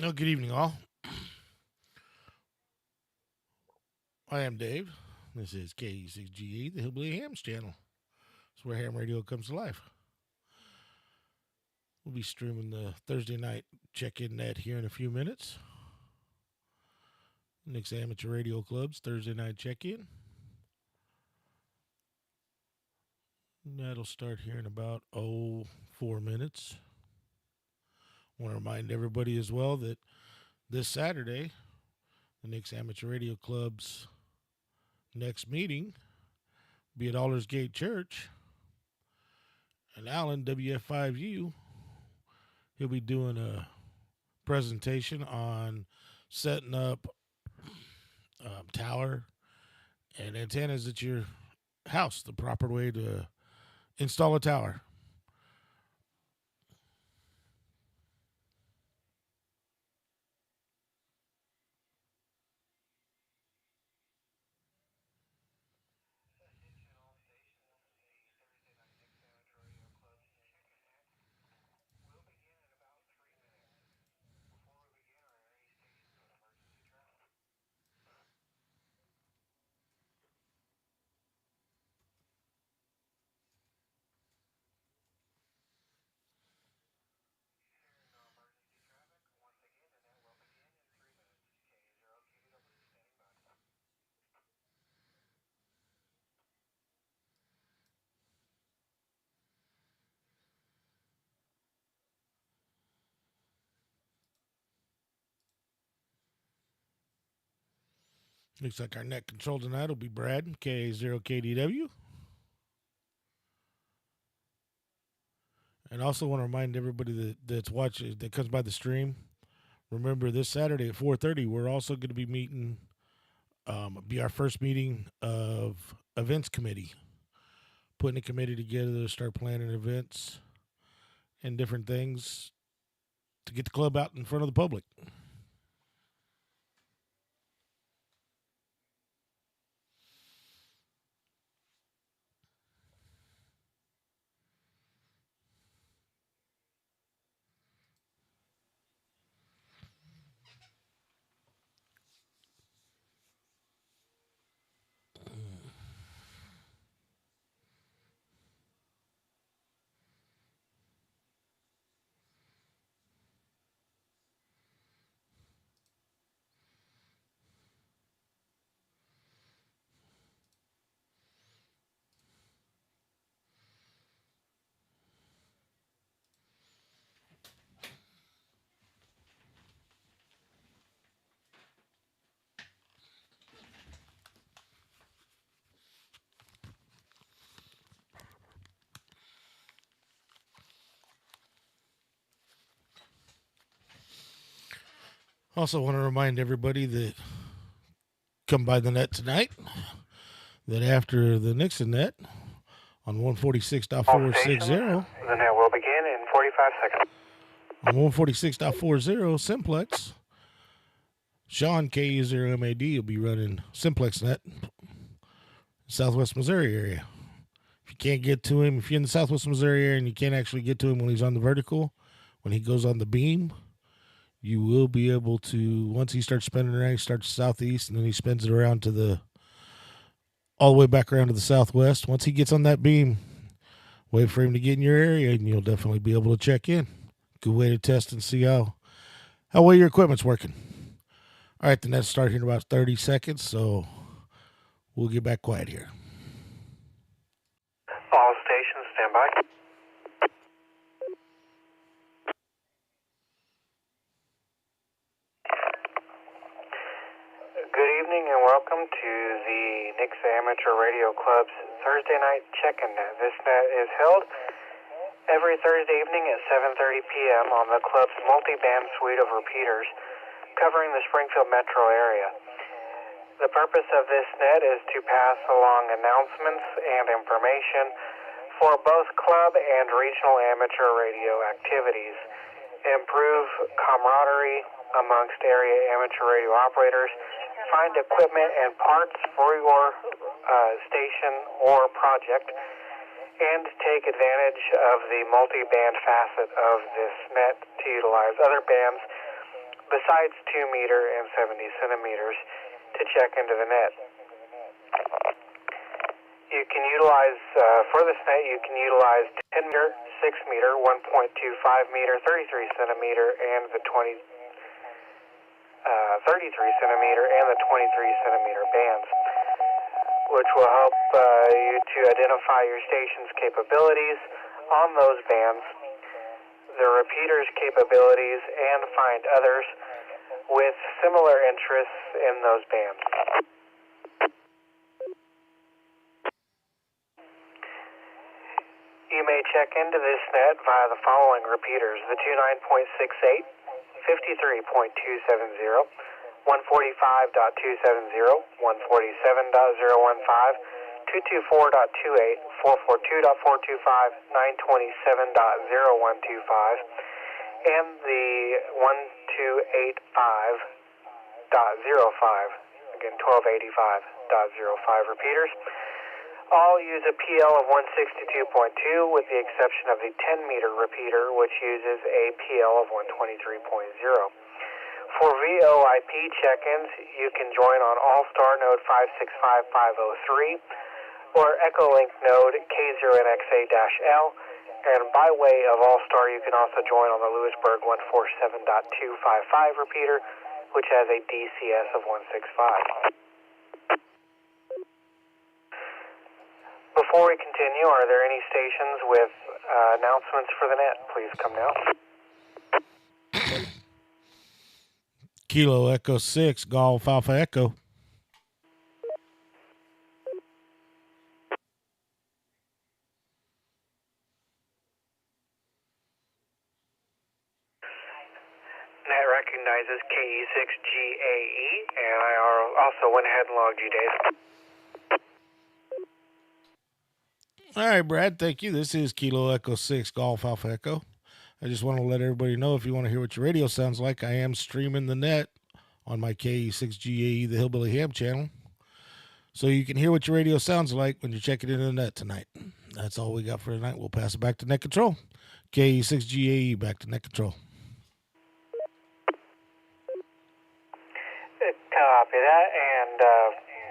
No, good evening, all. I am Dave. This is KE6GE, the Hillbilly Hams channel. It's where ham radio comes to life. We'll be streaming the Thursday night check-in net here in a few minutes. Nixa Amateur Radio Club's Thursday night check-in. That'll start here in about 4 minutes. I want to remind everybody as well that this Saturday, the Nixa Amateur Radio Club's next meeting will be at Aldersgate Church. And Alan, WF5U, he'll be doing a presentation on setting up tower and antennas at your house, the proper way to install a tower. Looks like our net control tonight will be Brad, KA0KDW. And also want to remind everybody that's watching, that comes by the stream, remember this Saturday at 4:30, we're also going to be meeting, be our first meeting of events committee. Putting a committee together to start planning events and different things to get the club out in front of the public. Also want to remind everybody that come by the net tonight, that after the Nixon net on 146.460, the net will begin in 45 seconds. on 146.40 Simplex, Sean KU0MAD will be running Simplex net, Southwest Missouri area. If you can't get to him, if you're in the Southwest Missouri area and you can't actually get to him when he's on the vertical, when he goes on the beam, you will be able to, once he starts spinning around, he starts southeast and then he spins it around to the, all the way back around to the southwest. Once he gets on that beam, wait for him to get in your area and you'll definitely be able to check in. Good way to test and see how well your equipment's working. All right, the net's start here in about 30 seconds, so we'll get back quiet here. All stations stand by. Good evening and welcome to the Nixa Amateur Radio Club's Thursday night check-in net. This net is held every Thursday evening at 7:30 p.m. on the club's multi-band suite of repeaters covering the Springfield metro area. The purpose of this net is to pass along announcements and information for both club and regional amateur radio activities, improve camaraderie amongst area amateur radio operators, find equipment and parts for your station or project, and take advantage of the multi-band facet of this net to utilize other bands besides 2 meter and 70 centimeters to check into the net. You can utilize, for this net, you can utilize 10 meter, 6 meter, 1.25 meter, 33 centimeter, and the 33 centimeter and the 23 centimeter bands, which will help you to identify your station's capabilities on those bands, the repeater's capabilities, and find others with similar interests in those bands. You may check into this net via the following repeaters: the 29.68, 53.270, 145.270, 147.015, 224.28, 442.425, 927.0125, and the 1285.05, again 1285.05 repeaters. All use a PL of 162.2 with the exception of the 10 meter repeater, which uses a PL of 123.0. For VoIP check-ins, you can join on All-Star node 565503 or Echolink node K0NXA-L, and by way of All-Star, you can also join on the Lewisburg 147.255 repeater, which has a DCS of 165. Before we continue, are there any stations with announcements for the net? Please come now. Kilo Echo 6, Golf Alpha Echo. Net recognizes KE6GAE, and I also went ahead and logged you, Dave. All right, Brad, thank you. This is Kilo Echo 6, Golf Alpha Echo. I just want to let everybody know, if you want to hear what your radio sounds like, I am streaming the net on my KE6GAE, the Hillbilly Ham channel. So you can hear what your radio sounds like when you're checking into the net tonight. That's all we got for tonight. We'll pass it back to net control. KE6GAE, back to net control. Copy that. And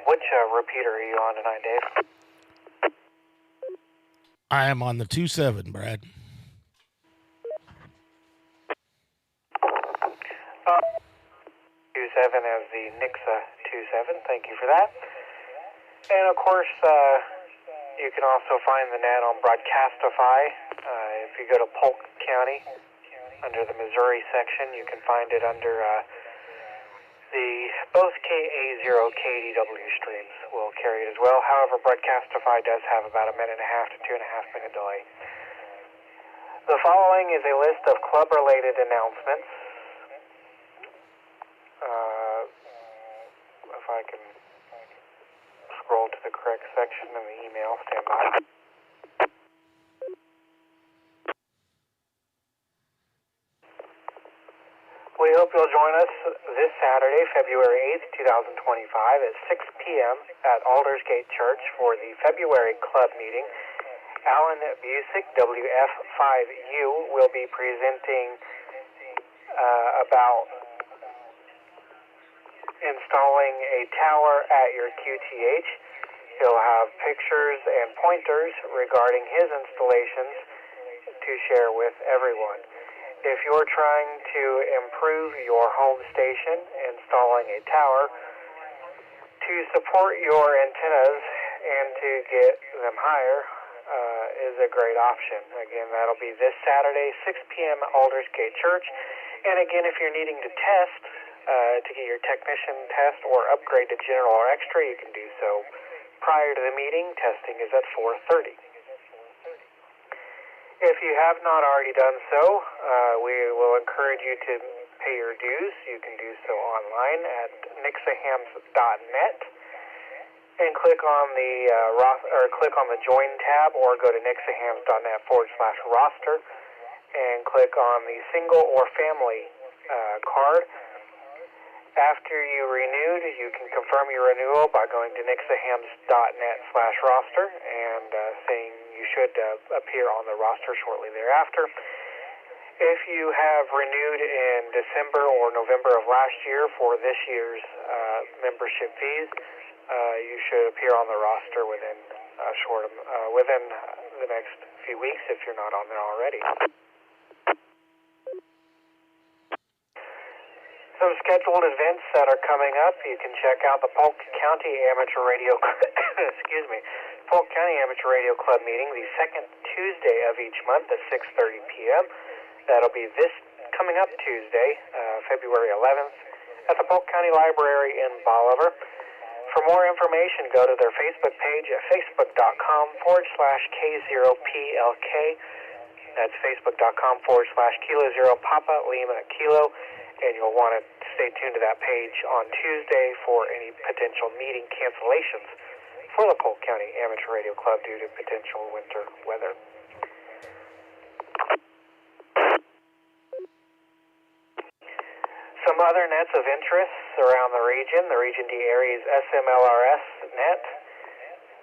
which repeater are you on tonight, Dave? I am on the 2-7, Brad. 27 as the Nixa 27. Thank you for that. And of course, you can also find the net on Broadcastify. If you go to Polk County, under the Missouri section, you can find it under both KA0 KDW streams will carry it as well. However, Broadcastify does have about a 1.5 to 2.5 minute delay. The following is a list of club-related announcements. If I can scroll to the correct section in the email, stand by. We hope you'll join us this Saturday, February 8th, 2025 at 6 p.m. at Aldersgate Church for the February club meeting. Alan Busick, WF5U, will be presenting about installing a tower at your QTH. He'll have pictures and pointers regarding his installations to share with everyone. If you're trying to improve your home station, installing a tower to support your antennas and to get them higher is a great option. Again, that'll be this Saturday, 6 p.m. at Aldersgate Church. And again, if you're needing to test, to get your technician test or upgrade to general or extra, you can do so prior to the meeting. Testing is at 4:30. If you have not already done so, we will encourage you to pay your dues. You can do so online at nixahams.net and click on the click on the Join tab, or go to nixahams.net/roster and click on the single or family card. After you renewed, you can confirm your renewal by going to nixahams.net/roster and saying you should appear on the roster shortly thereafter. If you have renewed in December or November of last year for this year's membership fees, you should appear on the roster within within the next few weeks if you're not on there already. Some scheduled events that are coming up, you can check out the Polk County Amateur Radio excuse me, Polk County Amateur Radio Club meeting the second Tuesday of each month at 6:30 p.m. That'll be this coming up Tuesday, February 11th, at the Polk County Library in Bolivar. For more information, go to their Facebook page at facebook.com/K0PLK. That's facebook.com/Kilo Zero Papa Lima Kilo. And you'll want to stay tuned to that page on Tuesday for any potential meeting cancellations for the Polk County Amateur Radio Club due to potential winter weather. Some other nets of interest around the Region D Aries SMLRS net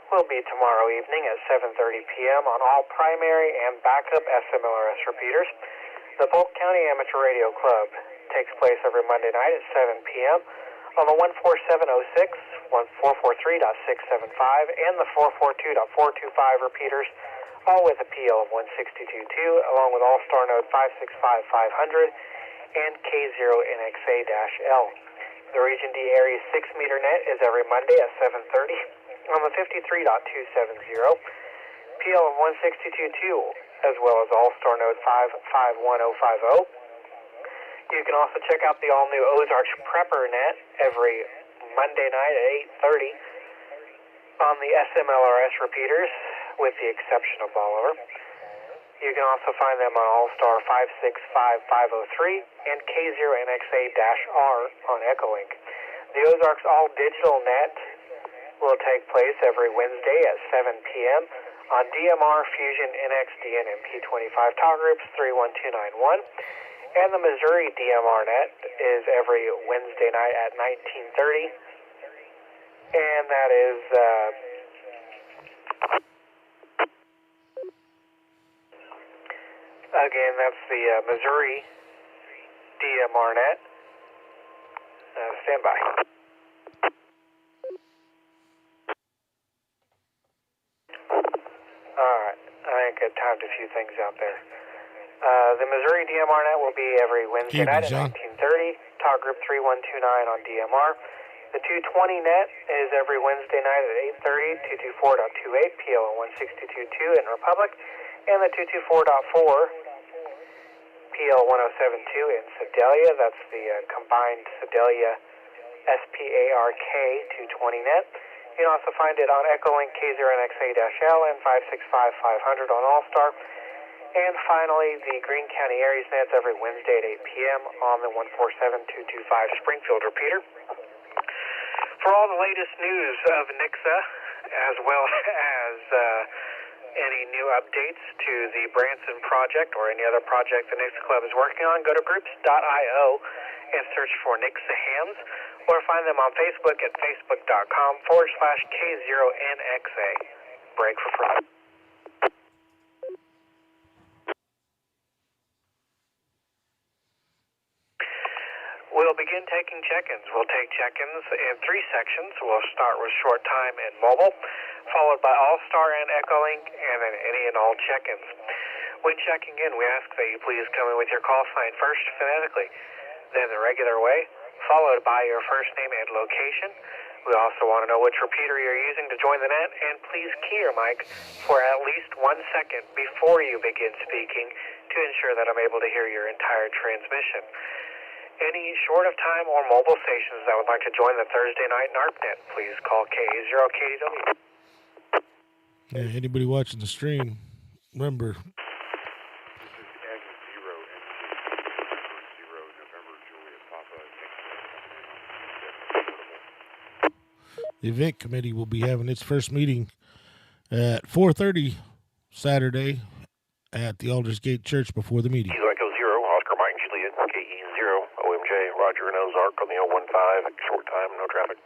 will be tomorrow evening at 7:30 p.m. on all primary and backup SMLRS repeaters. The Polk County Amateur Radio Club takes place every Monday night at 7 p.m. on the 14706, 1443.675, and the 442.425 repeaters, all with a PL of 162.2, along with All-Star Node 565-500 and K0NXA-L. The Region D Aries 6-meter net is every Monday at 7:30 on the 53.270, PL of 162.2, as well as All-Star Node 551050. You can also check out the all-new Ozarks Prepper net every Monday night at 8:30 on the SMLRS repeaters, with the exception of Bolivar. You can also find them on All-Star 565503 and K0NXA-R on Echolink. The Ozarks all-digital net will take place every Wednesday at 7 p.m. on DMR, Fusion, NXD, and MP25 talk groups 31291. And the Missouri DMR net is every Wednesday night at 19:30. And that is, again, that's the Missouri DMR net. Stand by. Alright, I think I timed a few things out there. The Missouri DMR net will be every Wednesday night at 19:30. Talk group 3129 on DMR. The 220 net is every Wednesday night at 8:30. 224.28 PL and 162.2 in Republic, and the 224.4 PL 107.2 in Sedalia. That's the combined Sedalia SPARK 220 net. You can also find it on Echolink K0NXA-L and 565-500 on All-Star. And finally, the Greene County Aries nets every Wednesday at 8 p.m. on the 147225 Springfield repeater. For all the latest news of Nixa, as well as any new updates to the Branson project or any other project the Nixa Club is working on, go to groups.io and search for Nixa Hams, or find them on Facebook at facebook.com/K0NXA. Break for Friday. We'll begin taking check-ins. We'll take check-ins in 3 sections. We'll start with short time and mobile, followed by All-Star and Echolink, and then any and all check-ins. When checking in, we ask that you please come in with your call sign first phonetically, then the regular way, followed by your first name and location. We also want to know which repeater you're using to join the net, and please key your mic for at least 1 second before you begin speaking to ensure that I'm able to hear your entire transmission. Any short of time or mobile stations that would like to join the Thursday night NARC net, please call K0KDW. Yeah, anybody watching the stream, remember. The event committee will be having its first meeting at 4:30 Saturday at the Aldersgate Church before the meeting. Roger and Ozark on the 015, short time, no traffic.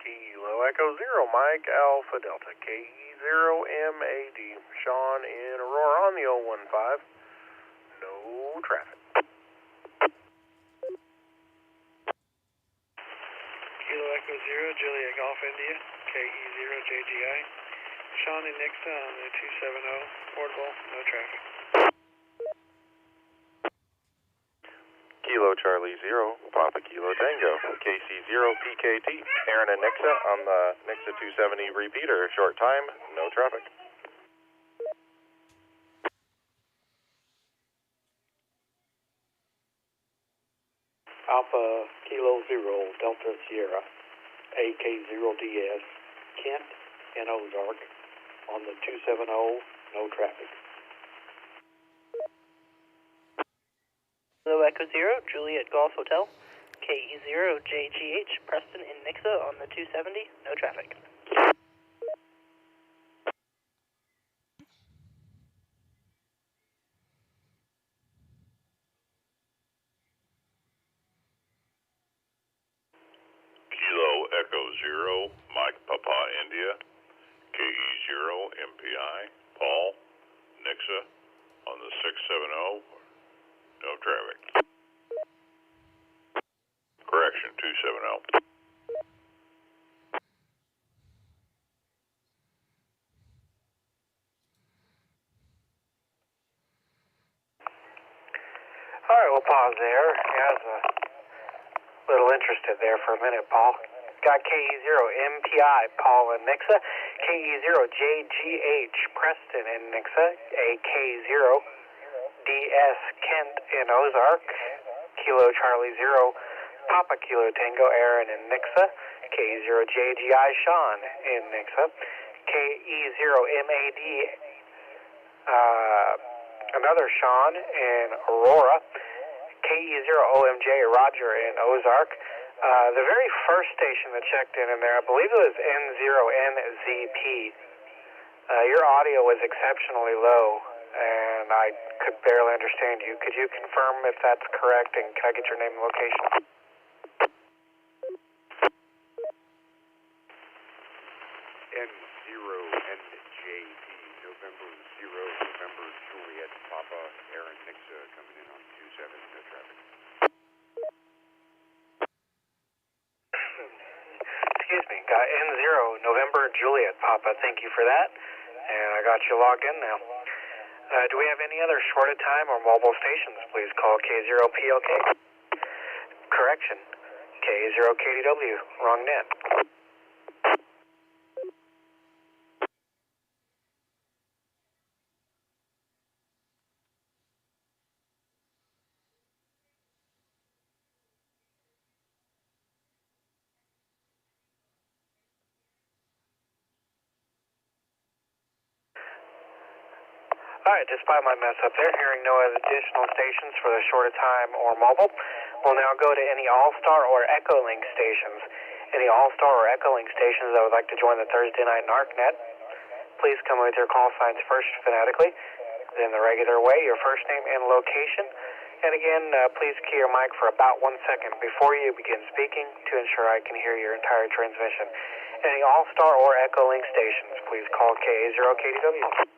Kilo Echo Mike Alpha Delta, KE0MAD. Sean in Aurora on the 015. No traffic. Kilo Echo 0, Juliet Golf India, KE0JGI. Sean in Nixa on the 270, portable, no traffic. Kilo Charlie 0, Papa Kilo Tango, KC0PKT. Aaron and Nixa on the Nixa 270 repeater, short time, no traffic. Alpha Kilo 0, Delta Sierra, AK0DS, Kent and Ozark on the 270, no traffic. Kilo Echo 0, Juliet Golf Hotel, KE0JGH, Preston in Nixa on the 270, no traffic. Kilo Echo 0, Mike Papa India, KE0 MPI, Paul, Nixa on the 670, no traffic. Correction, 270. All right, we'll pause there. I was a little interested there for a minute, Paul. Got KE0MPI, Paul and Nixa. KE0JGH, Preston and Nixa. AK0DS, Kent and Ozark. Kilo Charlie 0, Papa Kilo Tango, Aaron and Nixa. KE0JGI, Sean in Nixa. KE0MAD, another Sean in Aurora. KE0OMJ, Roger in Ozark. The very first station that checked in there, I believe it was N0NZP. Your audio was exceptionally low, and I could barely understand you. Could you confirm if that's correct, and can I get your name and location? N0NJP, November 0, November Juliet, Papa, Aaron Nixa coming in on 27, no traffic. Excuse me, got N0, November Juliet, Papa. Thank you for that, and I got you logged in now. Do we have any other shorted time or mobile stations? Please call K0PLK. Correction, K0KDW, wrong net. Alright, despite my mess up there, hearing no additional stations for the shorter time or mobile, we'll now go to any All-Star or Echolink stations. Any All-Star or Echolink stations that would like to join the Thursday night NARC net, please come with your call signs first phonetically, then the regular way, your first name and location. And again, please key your mic for about 1 second before you begin speaking to ensure I can hear your entire transmission. Any All-Star or Echolink stations, please call KA0KDW.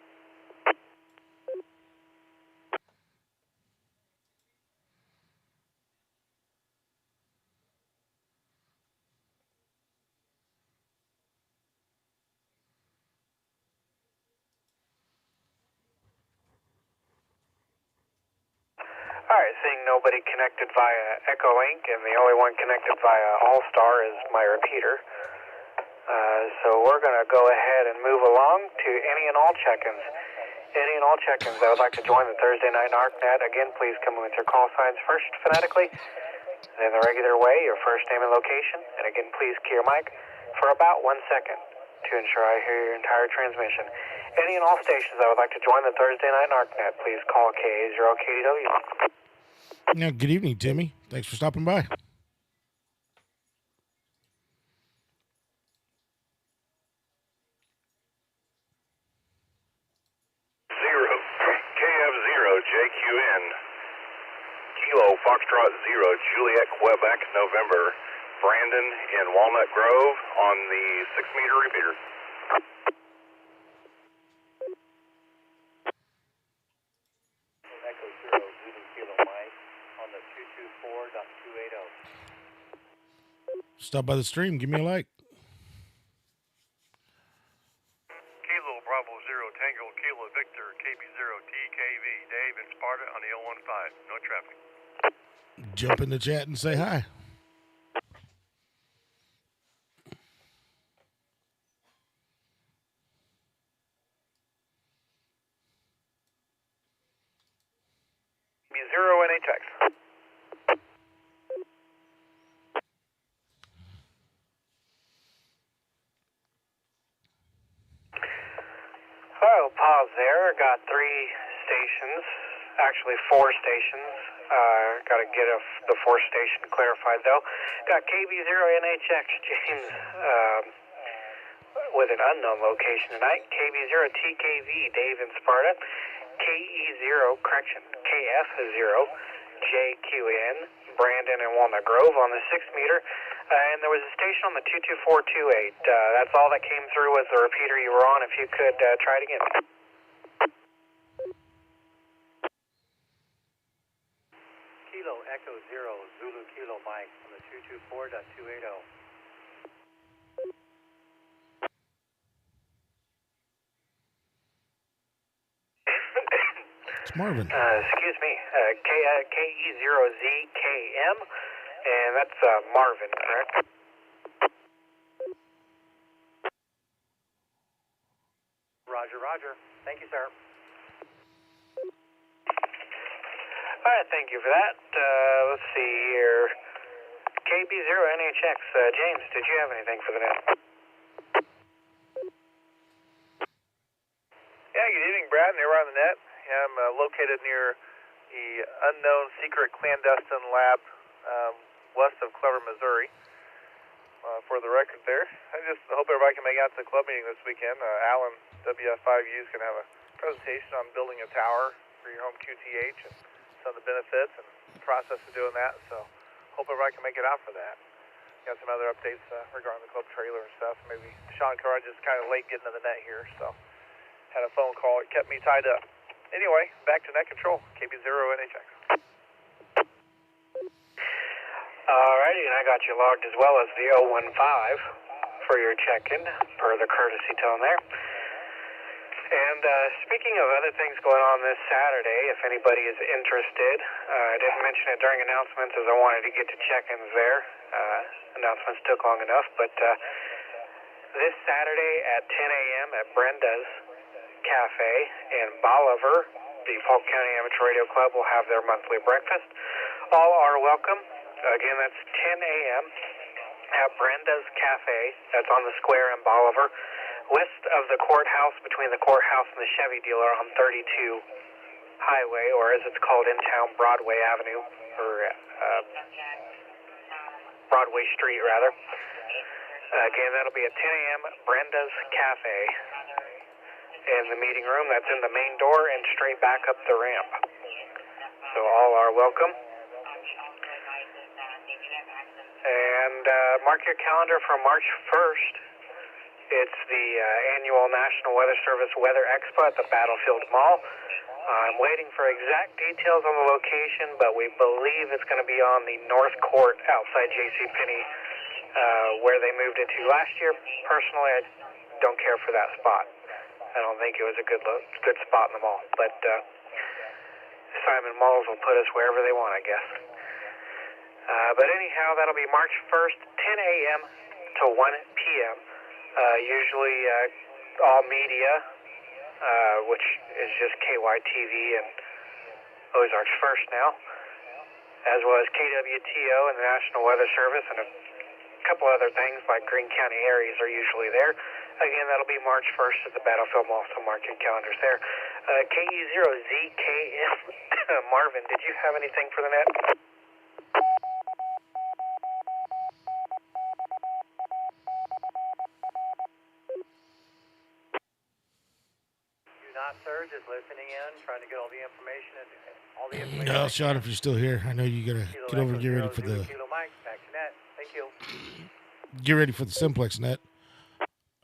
Alright, seeing nobody connected via Echolink, and the only one connected via All-Star is my repeater. So we're going to go ahead and move along to any and all check-ins. Any and all check-ins that would like to join the Thursday night NARC net, again, please come with your call signs first phonetically, then the regular way, your first name and location. And again, please key your mic for about 1 second to ensure I hear your entire transmission. Any and all stations that would like to join the Thursday night NARC net, please call KA0KDW. Now, good evening, Timmy. Thanks for stopping by. KF0JQN, Kilo Foxtrot 0, Juliet, Quebec, November Brandon in Walnut Grove on the 6-meter repeater. Echo 0, Zulu Kilo Mike on the 224.280. Stop by the stream. Give me a like. Kilo Bravo 0 Tango Kilo Victor KB0 TKV Dave in Sparta on the 015. No traffic. Jump in the chat and say hi. KB0 NHX. Well, pause there. Got 3 stations, actually 4 stations. Got to get the 4th station clarified though. Got KB0NHX James with an unknown location tonight. KB0TKV Dave in Sparta. KE0 KF0 JQN Brandon and Walnut Grove on the 6-meter. And there was a station on the 22428. That's all that came through was the repeater you were on. If you could try it again. Kilo Echo 0, Zulu Kilo Mike on the 224.280. It's Marvin. Excuse me. KE0ZKM, and that's Marvin, correct? Roger, roger. Thank you, sir. All right, thank you for that. Let's see here. KB0NHX, James, did you have anything for the net? Yeah, good evening, Brad. Near on the net. I'm located near the unknown secret clandestine lab west of Clever, Missouri. For the record there, I just hope everybody can make it out to the club meeting this weekend. Alan, WF5U, is going to have a presentation on building a tower for your home QTH and some of the benefits and the process of doing that. So hope everybody can make it out for that. Got some other updates regarding the club trailer and stuff. Maybe Sean Carr just kind of late getting to the net here, so had a phone call. It kept me tied up. Anyway, back to net control. KB0NHX. Alrighty, and I got you logged as well as the 015 for your check-in, per the courtesy tone there. And speaking of other things going on this Saturday, if anybody is interested, I didn't mention it during announcements as I wanted to get to check-ins there. Announcements took long enough, but this Saturday at 10 a.m. at Brenda's Cafe in Bolivar, the Polk County Amateur Radio Club will have their monthly breakfast. All are welcome. Again, that's 10 a.m. at Brenda's Cafe. That's on the square in Bolivar, west of the courthouse, between the courthouse and the Chevy dealer on 32 Highway, or as it's called in town, Broadway Avenue, or Broadway Street, rather. Again, that'll be at 10 a.m. at Brenda's Cafe. In the meeting room, that's in the main door and straight back up the ramp. So all are welcome. And mark your calendar for March 1st. It's the annual National Weather Service Weather Expo at the Battlefield Mall. I'm waiting for exact details on the location, but we believe it's going to be on the North Court outside JCPenney, where they moved it to last year. Personally, I don't care for that spot. I don't think it was a good spot in the mall, but Simon Malls will put us wherever they want, I guess. But anyhow, that'll be March 1st, 10 a.m. to 1 p.m. Usually all media, which is just KYTV and Ozarks First now, as well as KWTO and the National Weather Service and a couple other things like Greene County Aries are usually there. Again, that'll be March 1st at the Battlefield Mall, so mark your calendars there. KE0ZKM. Marvin, did you have anything for the net? Do not, sir. Just listening in, trying to get all the information. No, Sean, if you're still here, I know you got to get over and get ready for the Thank you. Get ready for the simplex net.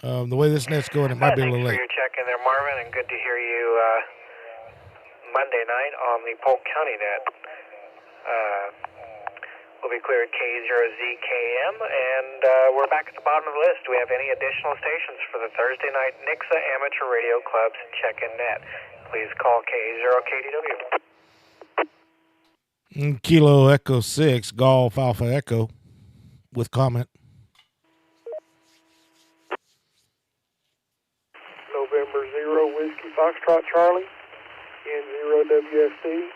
The way this net's going, it might be a little Thanks for late. your check-in there, Marvin, and good to hear you Monday night on the Polk County net. We'll be clear at K0ZKM, and we're back at the bottom of the list. Do we have any additional stations for the Thursday night Nixa Amateur Radio Club's check-in net? Please call K0KDW. Kilo Echo 6, Golf Alpha Echo, with comment. November 0, Whiskey Foxtrot Charlie, N0 WFC,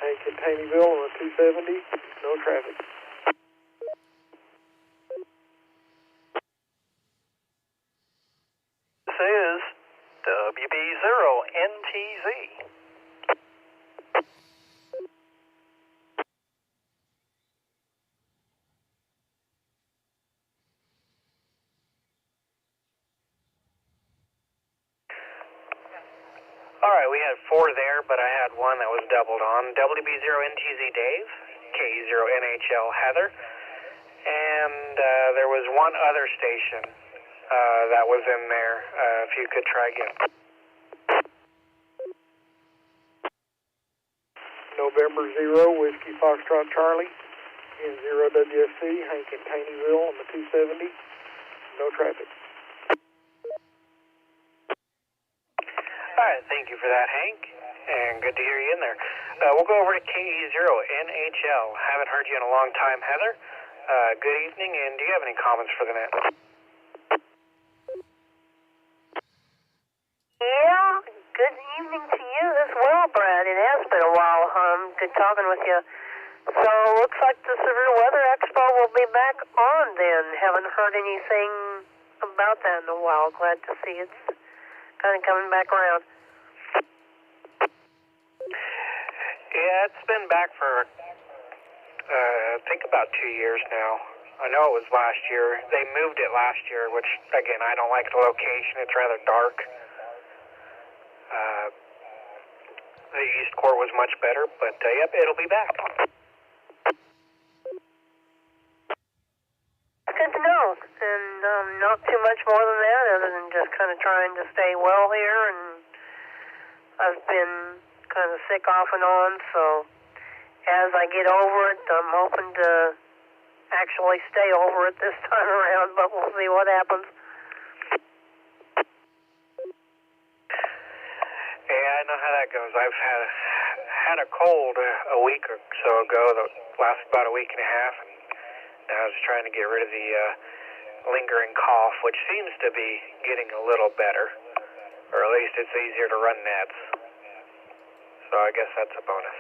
Hank in Taneyville on the 270, no traffic. This is WB0NTZ. All right, we had 4 there, but I had one that was doubled on. WB0NTZ Dave, K0NHL Heather, and there was one other station that was in there. If you could try again. November 0, Whiskey Foxtrot Charlie, N0 WFC, Hank in Taneyville on the 270, no traffic. All right, thank you for that, Hank, and good to hear you in there. We'll go over to KE0NHL. Haven't heard you in a long time, Heather. Good evening, and do you have any comments for the net? Yeah, good evening to you as well, Brad. It has been a while. Good talking with you. So, looks like the Severe Weather Expo will be back on then. Haven't heard anything about that in a while. Glad to see it's kind of coming back around. Yeah, it's been back for, I think about 2 years now. I know it was last year. They moved it last year, which, again, I don't like the location. It's rather dark. The East Court was much better, but, yep, it'll be back. Good to know, and not too much more than that, other than just kind of trying to stay well here, and I've been kind of sick off and on, so as I get over it, I'm hoping to actually stay over it this time around, but we'll see what happens. Yeah, I know how that goes. I've had a cold a week or so ago that lasted about a week and a half, and I was trying to get rid of the lingering cough, which seems to be getting a little better, or at least it's easier to run nets. So I guess that's a bonus.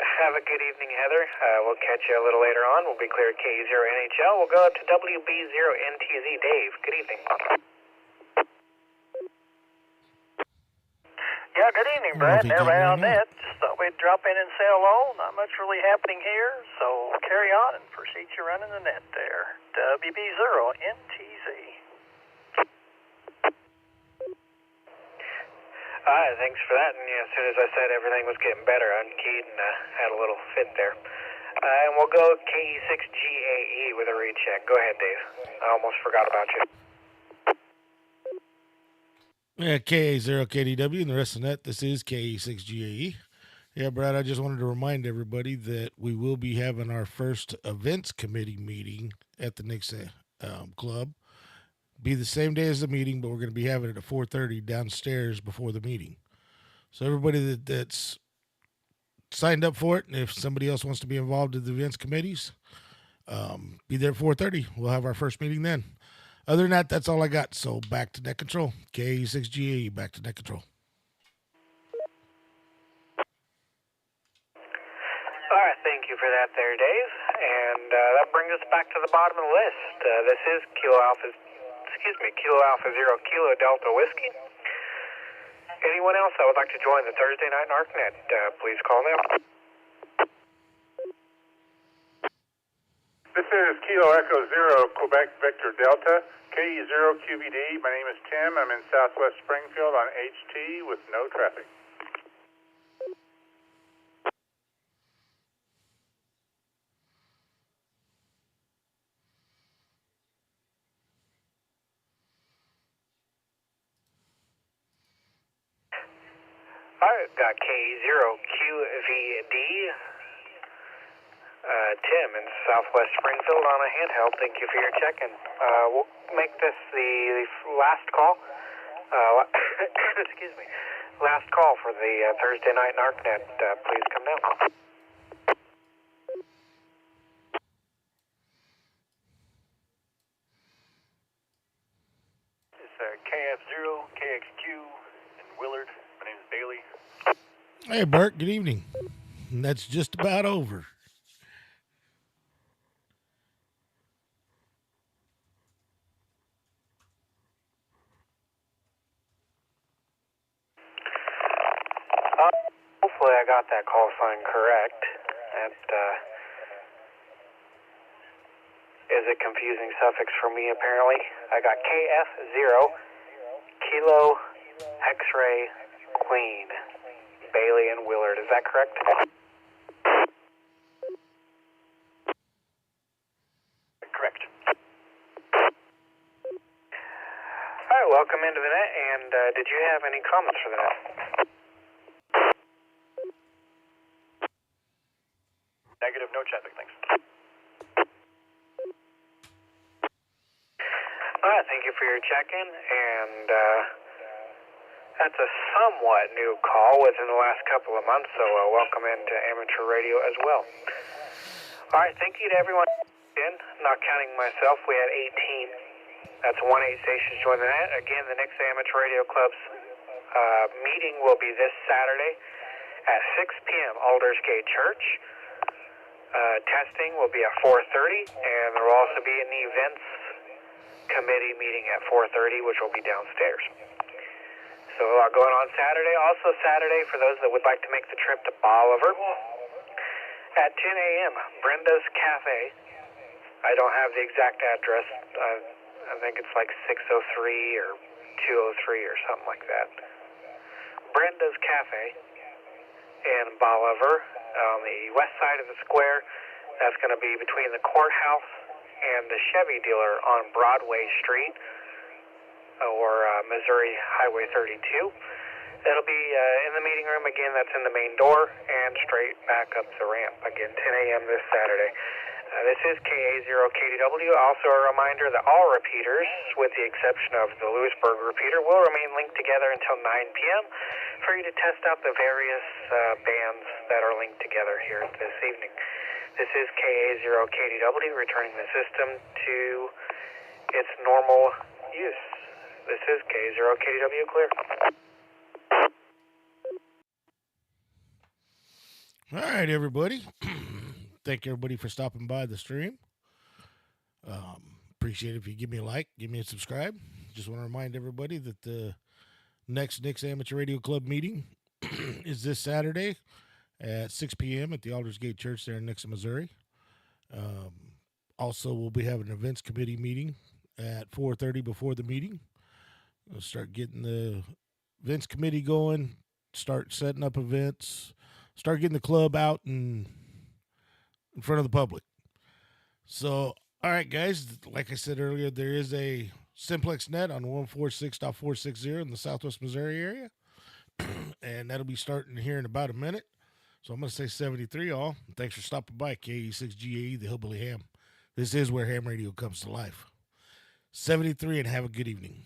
Have a good evening, Heather. We'll catch you a little later on. We'll be clear at K0NHL. We'll go up to WB0NTZ Dave. Good evening. Yeah, good evening, Brad. Everybody on net. Just thought we'd drop in and say hello. Not much really happening here, so carry on and proceed you running the net there. WB0NTZ. Thanks for that. And yeah, as soon as I said everything was getting better, I unkeyed and had a little fit there. And we'll go KE6GAE with a recheck. Go ahead, Dave. I almost forgot about you. Yeah, KA0KDW and the rest of the net. This is KE6GAE. Yeah, Brad, I just wanted to remind everybody that we will be having our first events committee meeting at the Nixa Club. Be the same day as the meeting, but we're going to be having it at 4:30 downstairs before the meeting. So everybody that's signed up for it, and if somebody else wants to be involved in the events committees, be there at 4:30. We'll have our first meeting then. Other than that, that's all I got. So back to net control. KE6GAE, back to net control. All right, thank you for that there, Dave. And that brings us back to the bottom of the list. This is Kilo Alpha 0 Kilo Delta Whiskey. Anyone else that would like to join the Thursday night NARC net, please call now. This is Kilo Echo 0 Quebec Victor Delta, KE0QVD. My name is Tim. I'm in Southwest Springfield on HT with no traffic. Alright, got K0QVD. Tim in Southwest Springfield on a handheld. Thank you for your check-in. We'll make this the last call. Excuse me. Last call for the Thursday night NARCnet. Please come down. It's KF0, KXQ, and Willard. My name is Bailey. Hey, Bert, good evening. And that's just about over. Hopefully I got that call sign correct. That is a confusing suffix for me, apparently. I got KF0, Kilo X-Ray Queen, Bailey and Willard. Is that correct? Correct. All right, welcome into the net, and did you have any comments for the net? Negative, no traffic, thanks. All right, thank you for your check-in, and that's a somewhat new call within the last couple of months, so welcome into amateur radio as well. All right, thank you to everyone in, not counting myself. We had 18. That's 18 stations join the net. Again, the Nixa Amateur Radio Club's meeting will be this Saturday at 6 p.m. Aldersgate Church. Testing will be at 4:30, and there will also be an events committee meeting at 4:30, which will be downstairs. So a lot going on Saturday. Also Saturday, for those that would like to make the trip to Bolivar, at 10 a.m., Brenda's Cafe. I don't have the exact address. I think it's like 603 or 203 or something like that. Brenda's Cafe in Bolivar on the west side of the square. That's going to be between the courthouse and the Chevy dealer on Broadway Street, or Missouri Highway 32. It'll be in the meeting room again. That's in the main door and straight back up the ramp. Again, 10 a.m. this Saturday. This is KA0KDW. Also a reminder that all repeaters, with the exception of the Lewisburg repeater, will remain linked together until 9 p.m. for you to test out the various bands that are linked together here this evening. This is KA0KDW, returning the system to its normal use. This is KA0KDW, clear. All right, everybody. Thank everybody for stopping by the stream. Appreciate it if you give me a like, give me a subscribe. Just want to remind everybody that the next Nixa Amateur Radio Club meeting is this Saturday at 6 p.m. at the Aldersgate Church there in Nixa, Missouri. Also, we'll be having an events committee meeting at 4:30 before the meeting. We'll start getting the events committee going, start setting up events, start getting the club out and in front of the public. So, all right, guys, like I said earlier, there is a simplex net on 146.460 in the Southwest Missouri area, and that'll be starting here in about a minute. So I'm going to say 73, all. Thanks for stopping by, KE6GAE, the Hillbilly Ham. This is where ham radio comes to life. 73, and have a good evening.